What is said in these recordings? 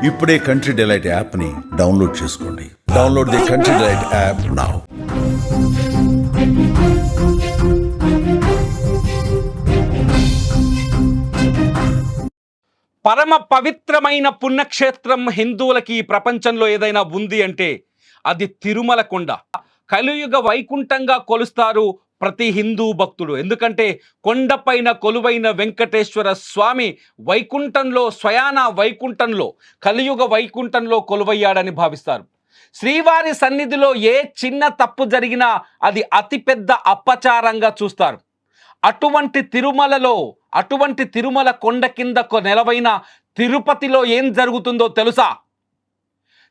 ఇప్పుడే country delight యాప్ని download చేసుకోండి. Download the country delight app now. పరమ పవిత్రమైన పుణ్యక్షేత్రం హిందువులకి ఈ ప్రపంచంలో ఏదైనా ఉంది అంటే అది తిరుమల కొండ. కలియుగ వైకుంఠంగా కొలుస్తారు ప్రతి హిందూ భక్తుడు. ఎందుకంటే కొండపైన కొలువైన వెంకటేశ్వర స్వామి వైకుంఠంలో, స్వయాన వైకుంఠంలో, కలియుగ వైకుంఠంలో కొలువయ్యాడని భావిస్తారు. శ్రీవారి సన్నిధిలో ఏ చిన్న తప్పు జరిగినా అది అతిపెద్ద అపచారంగా చూస్తారు. అటువంటి తిరుమల కొండ కింద నెలవైన తిరుపతిలో ఏం జరుగుతుందో తెలుసా?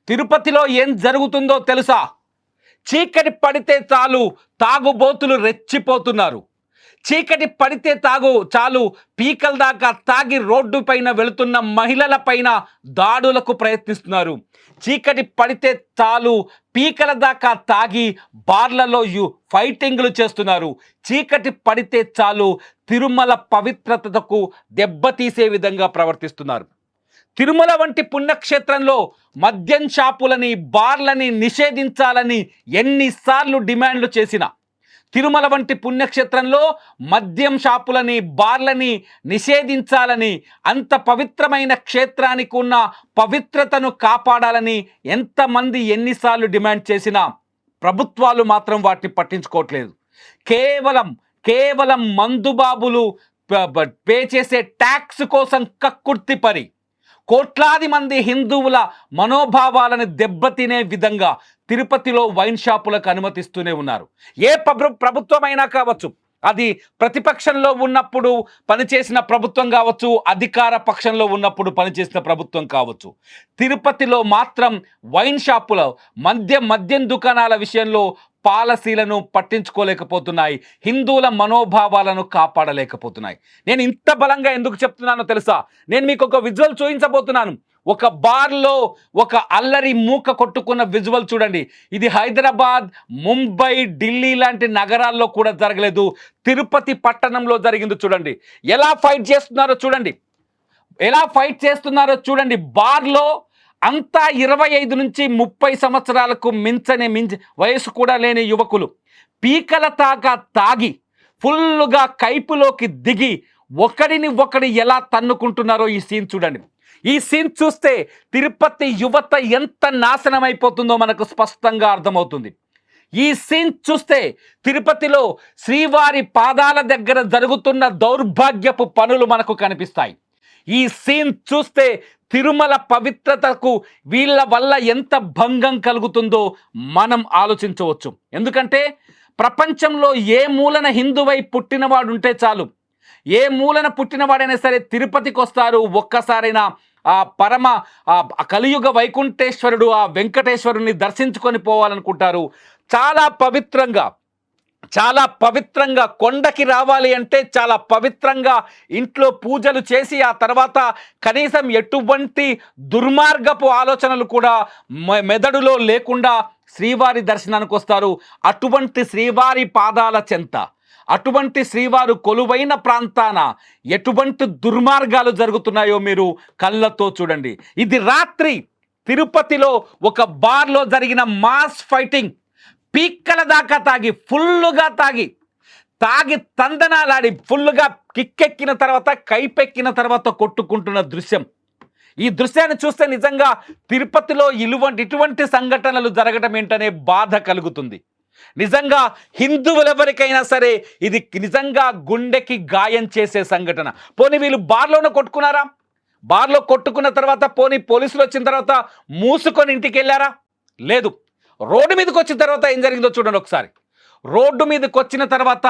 తిరుపతిలో ఏం జరుగుతుందో తెలుసా? చీకటి పడితే చాలు తాగుబోతులు రెచ్చిపోతున్నారు. చీకటి పడితే చాలు పీకల దాకా తాగి రోడ్డు పైన వెళుతున్న మహిళల పైన దాడులకు ప్రయత్నిస్తున్నారు. చీకటి పడితే చాలు పీకల దాకా తాగి బార్లలో ఫైటింగ్లు చేస్తున్నారు. చీకటి పడితే చాలు తిరుమల పవిత్రతకు దెబ్బతీసే విధంగా ప్రవర్తిస్తున్నారు. తిరుమల వంటి పుణ్యక్షేత్రంలో మద్యం షాపులని, బార్లని నిషేధించాలని ఎన్నిసార్లు డిమాండ్లు చేసినా, తిరుమల వంటి పుణ్యక్షేత్రంలో మద్యం షాపులని, బార్లని నిషేధించాలని, అంత పవిత్రమైన క్షేత్రానికి ఉన్న పవిత్రతను కాపాడాలని ఎంతమంది ఎన్నిసార్లు డిమాండ్ చేసినా ప్రభుత్వాలు మాత్రం వాటిని పట్టించుకోవట్లేదు. కేవలం మందుబాబులు పే చేసే ట్యాక్స్ కోసం కక్కుర్తిపరి కోట్లాది మంది హిందువుల మనోభావాలను దెబ్బతినే విధంగా తిరుపతిలో వైన్ షాపులకు అనుమతిస్తూనే ఉన్నారు. ఏ ప్రభుత్వమైనా కావచ్చు, అది ప్రతిపక్షంలో ఉన్నప్పుడు పనిచేసిన ప్రభుత్వం కావచ్చు, అధికార పక్షంలో ఉన్నప్పుడు పనిచేసిన ప్రభుత్వం కావచ్చు, తిరుపతిలో మాత్రం వైన్ షాపుల మద్యం దుకాణాల విషయంలో పాలసీలను పట్టించుకోలేకపోతున్నాయి. హిందువుల మనోభావాలను కాపాడలేకపోతున్నాయి. నేను ఇంత బలంగా ఎందుకు చెప్తున్నానో తెలుసా? నేను మీకు ఒక విజువల్ చూపించబోతున్నాను. ఒక బార్లో ఒక అల్లరి మూక కొట్టుకున్న విజువల్ చూడండి. ఇది హైదరాబాద్, ముంబై, ఢిల్లీ లాంటి నగరాల్లో కూడా జరగలేదు. తిరుపతి పట్టణంలో జరిగింది. చూడండి ఎలా ఫైట్ చేస్తున్నారో చూడండి. బార్లో అంతా 25 నుంచి 30 సంవత్సరాలకు మించి వయసు కూడా లేని యువకులు పీకల తాగి ఫుల్లుగా కైపులోకి దిగి ఒకడి ఎలా తన్నుకుంటున్నారో ఈ సీన్ చూడండి. ఈ సీన్ చూస్తే తిరుపతి యువత ఎంత నాశనం అయిపోతుందో మనకు స్పష్టంగా అర్థమవుతుంది. ఈ సీన్ చూస్తే తిరుపతిలో శ్రీవారి పాదాల దగ్గర జరుగుతున్న దౌర్భాగ్యపు పనులు మనకు కనిపిస్తాయి. ఈ సీన్ చూస్తే తిరుమల పవిత్రతకు వీళ్ళ వల్ల ఎంత భంగం కలుగుతుందో మనం ఆలోచించవచ్చు. ఎందుకంటే ప్రపంచంలో ఏ మూలన హిందువై పుట్టినవాడు ఉంటే చాలు, ఏ మూలన పుట్టినవాడైనా సరే తిరుపతికి వస్తారు. ఒక్కసారైనా ఆ పరమ కలియుగ వైకుంఠేశ్వరుడు, ఆ వెంకటేశ్వరుని దర్శించుకొని పోవాలనుకుంటారు. చాలా పవిత్రంగా కొండకి రావాలి అంటే చాలా పవిత్రంగా ఇంట్లో పూజలు చేసి ఆ తర్వాత కనీసం ఎటువంటి దుర్మార్గపు ఆలోచనలు కూడా మెదడులో లేకుండా శ్రీవారి దర్శనానికి వస్తారు. అటువంటి శ్రీవారి పాదాల చెంత, అటువంటి శ్రీవారు కొలువైన ప్రాంతాన ఎటువంటి దుర్మార్గాలు జరుగుతున్నాయో మీరు కళ్ళతో చూడండి. ఇది రాత్రి తిరుపతిలో ఒక బార్లో జరిగిన మాస్ ఫైటింగ్. పీక్కల దాకా ఫుల్లుగా తాగి తందనాలాడి ఫుల్లుగా కిక్కెక్కిన తర్వాత, కైపెక్కిన తర్వాత కొట్టుకుంటున్న దృశ్యం. ఈ దృశ్యాన్ని చూస్తే నిజంగా తిరుపతిలో ఇటువంటి సంఘటనలు జరగడం ఏంటనే బాధ కలుగుతుంది. నిజంగా హిందువులెవరికైనా సరే ఇది నిజంగా గుండెకి గాయం చేసే సంఘటన. పోనీ వీళ్ళు బార్లోనే కొట్టుకున్నారా? బార్లో కొట్టుకున్న తర్వాత పోనీ పోలీసులు వచ్చిన తర్వాత మూసుకొని ఇంటికి వెళ్ళారా? లేదు. రోడ్డు మీదకి వచ్చిన తర్వాత ఏం జరిగిందో చూడండి ఒకసారి. రోడ్డు మీదకి వచ్చిన తర్వాత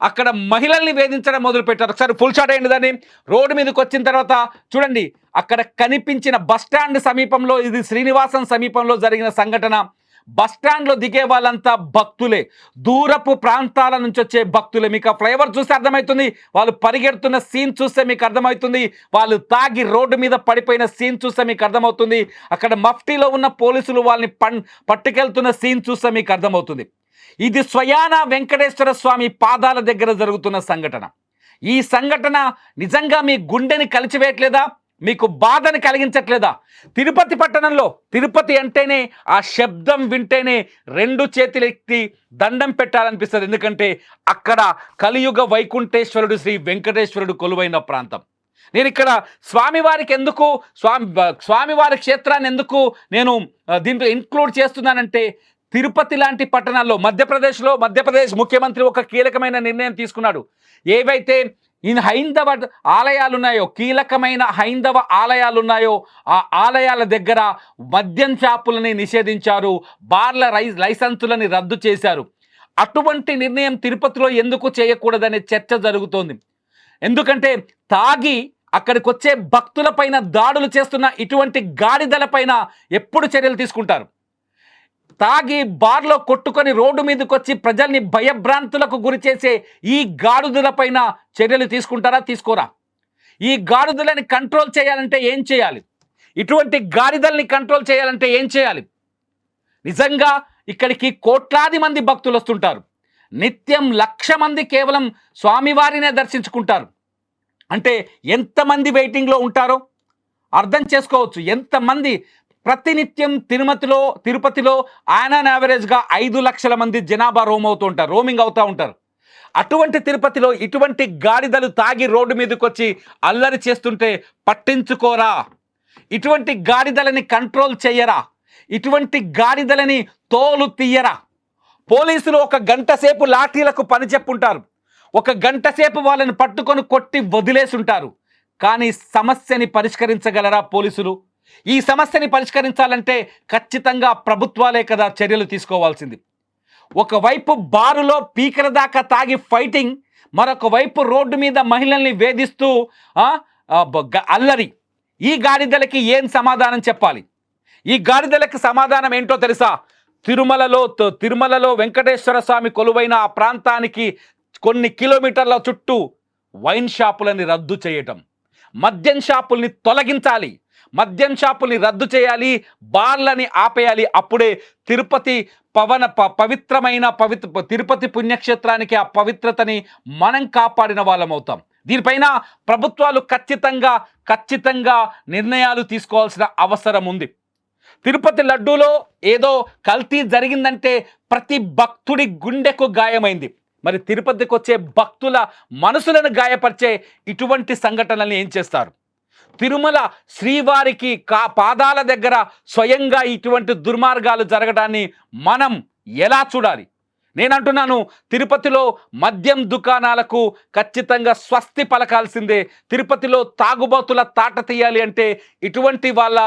అక్కడ మహిళల్ని వేధించడం మొదలుపెట్టారు. ఒకసారి ఫుల్ షాట్ అయ్యింది దాన్ని. రోడ్డు మీదకి వచ్చిన తర్వాత చూడండి, అక్కడ కనిపించిన బస్టాండ్ సమీపంలో, ఇది శ్రీనివాసం సమీపంలో జరిగిన సంఘటన. బస్టాండ్లో దిగే వాళ్ళంతా భక్తులే, దూరపు ప్రాంతాల నుంచి వచ్చే భక్తులే. మీకు ఆ ఫ్లైఓవర్ చూస్తే అర్థమవుతుంది, వాళ్ళు పరిగెడుతున్న సీన్ చూస్తే మీకు అర్థమవుతుంది, వాళ్ళు తాగి రోడ్డు మీద పడిపోయిన సీన్ చూస్తే మీకు అర్థమవుతుంది, అక్కడ మఫ్టీలో ఉన్న పోలీసులు వాళ్ళని పట్టుకెళ్తున్న సీన్ చూస్తే మీకు అర్థమవుతుంది. ఇది స్వయాన వెంకటేశ్వర స్వామి పాదాల దగ్గర జరుగుతున్న సంఘటన. ఈ సంఘటన నిజంగా మీ గుండెని కలిచివేయట్లేదా? మీకు బాధను కలిగించట్లేదా? తిరుపతి పట్టణంలో తిరుపతి అంటేనే ఆ శబ్దం వింటేనే రెండు చేతులెత్తి దండం పెట్టాలనిపిస్తుంది. ఎందుకంటే అక్కడ కలియుగ వైకుంఠేశ్వరుడు శ్రీ వెంకటేశ్వరుడు కొలువైన ప్రాంతం. నేను ఇక్కడ స్వామివారికి ఎందుకు స్వామివారి క్షేత్రాన్ని ఎందుకు నేను దీంట్లో ఇంక్లూడ్ చేస్తున్నానంటే, తిరుపతి లాంటి పట్టణాల్లో మధ్యప్రదేశ్ ముఖ్యమంత్రి ఒక కీలకమైన నిర్ణయం తీసుకున్నాడు. ఏవైతే ఈ హైందవ ఆలయాలు ఉన్నాయో, కీలకమైన హైందవ ఆలయాలు ఉన్నాయో, ఆ ఆలయాల దగ్గర మద్యం షాపులని నిషేధించారు, బార్ల లైసెన్సులని రద్దు చేశారు. అటువంటి నిర్ణయం తిరుపతిలో ఎందుకు చేయకూడదనే చర్చ జరుగుతోంది. ఎందుకంటే తాగి అక్కడికి వచ్చే భక్తులపైన దాడులు చేస్తున్న ఇటువంటి గాడిదలపైన ఎప్పుడు చర్యలు తీసుకుంటారు? తాగి బార్లో కొట్టుకొని రోడ్డు మీదకి వచ్చి ప్రజల్ని భయభ్రాంతులకు గురి చేసే ఈ గాడిదలపైన చర్యలు తీసుకుంటారా? తీసుకోరా? ఈ గాడిదలని కంట్రోల్ చేయాలంటే ఏం చేయాలి? ఇటువంటి గాడిదల్ని కంట్రోల్ చేయాలంటే ఏం చేయాలి? నిజంగా ఇక్కడికి కోట్లాది మంది భక్తులు వస్తుంటారు. నిత్యం 1,00,000 మంది కేవలం స్వామివారినే దర్శించుకుంటారు. అంటే ఎంతమంది వెయిటింగ్లో ఉంటారో అర్థం చేసుకోవచ్చు. ఎంతమంది ప్రతినిత్యం తిరుపతిలో ఆన్ యావరేజ్గా 5 లక్షల మంది జనాభా రోమింగ్ అవుతూ ఉంటారు. అటువంటి తిరుపతిలో ఇటువంటి గాడిదలు తాగి రోడ్డు మీదకి వచ్చి అల్లరి చేస్తుంటే పట్టించుకోరా? ఇటువంటి గాడిదలని కంట్రోల్ చెయ్యరా? ఇటువంటి గాడిదలని తోలు తీయరా? పోలీసులు 1 గంట సేపు లాఠీలకు పని చెప్పుంటారు, 1 గంట సేపు వాళ్ళని పట్టుకొని కొట్టి వదిలేసుంటారు. కానీ సమస్యని పరిష్కరించగలరా పోలీసులు? ఈ సమస్యని పరిష్కరించాలంటే ఖచ్చితంగా ప్రభుత్వాలే కదా చర్యలు తీసుకోవాల్సింది. ఒకవైపు బారులో పీకల దాకా తాగి ఫైటింగ్, మరొక వైపు రోడ్డు మీద మహిళల్ని వేధిస్తూ అల్లరి. ఈ గాడిదలకి ఏం సమాధానం చెప్పాలి? ఈ గాడిదలకి సమాధానం ఏంటో తెలుసా? తిరుమలలో వెంకటేశ్వర స్వామి కొలువైన ఆ ప్రాంతానికి కొన్ని కిలోమీటర్ల చుట్టూ వైన్ షాపులని రద్దు చేయటం, మద్యం షాపుల్ని తొలగించాలి, మద్యం షాపుల్ని రద్దు చేయాలి, బార్లని ఆపేయాలి. అప్పుడే తిరుపతి తిరుపతి పుణ్యక్షేత్రానికి ఆ పవిత్రతని మనం కాపాడిన వాళ్ళం అవుతాం. దీనిపైన ప్రభుత్వాలు ఖచ్చితంగా నిర్ణయాలు తీసుకోవాల్సిన అవసరం ఉంది. తిరుపతి లడ్డూలో ఏదో కల్తీ జరిగిందంటే ప్రతి భక్తుడి గుండెకు గాయమైంది. మరి తిరుపతికి వచ్చే భక్తుల మనసులను గాయపరిచే ఇటువంటి సంఘటనల్ని ఏం చేస్తారు? తిరుమల శ్రీవారికి పాదాల దగ్గర స్వయంగా ఇటువంటి దుర్మార్గాలు జరగడాన్ని మనం ఎలా చూడాలి? నేను అంటున్నాను, తిరుపతిలో మద్యం దుకాణాలకు ఖచ్చితంగా స్వస్తి పలకాల్సిందే. తిరుపతిలో తాగుబోతుల తాట తీయాలి అంటే, ఇటువంటి వాళ్ళ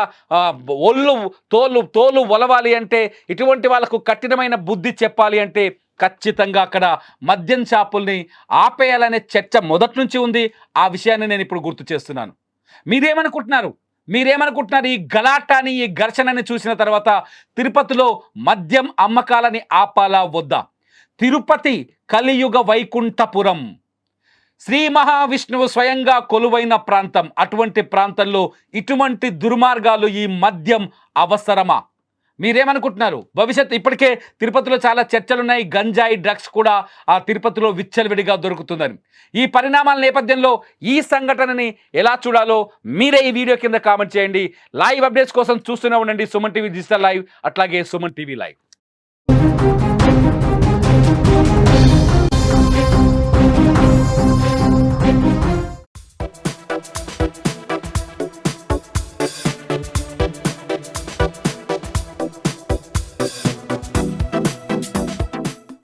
తోలు ఒలవాలి అంటే, ఇటువంటి వాళ్ళకు కఠినమైన బుద్ధి చెప్పాలి అంటే ఖచ్చితంగా అక్కడ మద్యం షాపుల్ని ఆపేయాలనే చర్చ మొదటి నుంచి ఉంది. ఆ విషయాన్ని నేను ఇప్పుడు గుర్తు చేస్తున్నాను. మీరేమనుకుంటున్నారు? ఈ గలాటాని, ఈ ఘర్షణని చూసిన తర్వాత తిరుపతిలో మద్యం అమ్మకాలని ఆపాలా వద్దా? తిరుపతి కలియుగ వైకుంఠపురం, శ్రీ మహావిష్ణువు స్వయంగా కొలువైన ప్రాంతం. అటువంటి ప్రాంతంలో ఇటువంటి దుర్మార్గాలు, ఈ మద్యం అవసరమా? మీరేమనుకుంటున్నారు? భవిష్యత్తు ఇప్పటికే తిరుపతిలో చాలా చర్చలున్నాయి. గంజాయి, డ్రగ్స్ కూడా ఆ తిరుపతిలో విచ్చలవిడిగా దొరుకుతుందని. ఈ పరిణామాల నేపథ్యంలో ఈ సంఘటనని ఎలా చూడాలో మీరే ఈ వీడియో కింద కామెంట్ చేయండి. లైవ్ అప్డేట్స్ కోసం చూస్తూనే ఉండండి సుమన్ టీవీ డిజిటల్ లైవ్, అట్లాగే సుమన్ టీవీ లైవ్.